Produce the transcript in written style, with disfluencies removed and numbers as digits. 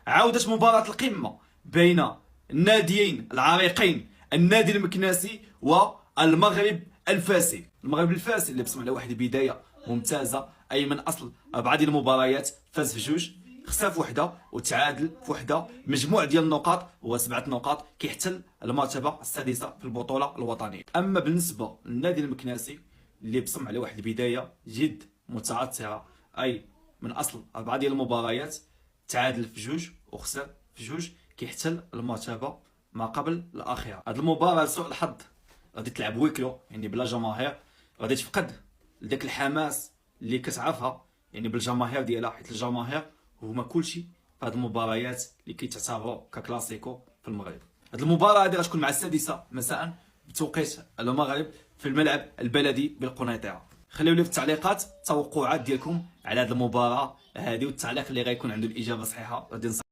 عودة مباراة القمة بين الناديين العريقين، النادي المكناسي والمغرب الفاسي. المغرب الفاسي اللي بصم على واحد البداية ممتازة، أي من أصل 4 ديال المباريات فاز في 2، خسر في 1 وتعادل في 1، مجموع ديال النقاط هو 7 نقاط، كيحتل المرتبة السادسة في البطولة الوطنية. أما بالنسبة للنادي المكناسي اللي بصم على واحد البداية جد متعثرة، أي من أصل 4 ديال المباريات تعادل في 2 وخسر في 2، كيحتل المرتبة ما قبل الأخيرة. هاد المباراة لسوء الحظ غادي تلعب ويكلو، يعني بلا جماهير، غادي تفقد لذاك الحماس اللي كتعرفها يعني بالجماهير ديالها، حيت الجماهير هما كلشي في هاد المباريات اللي كيتعتبروا ككلاسيكو في المغرب. هاد المباراة هادي غتكون مع السادسة مساء بتوقيت المغرب في الملعب البلدي بالقنيطرة. خليو لي في التعليقات التوقعات ديالكم على هاد المباراة هادي، والتعليق اللي غيكون عنده الإجابة صحيحة غادي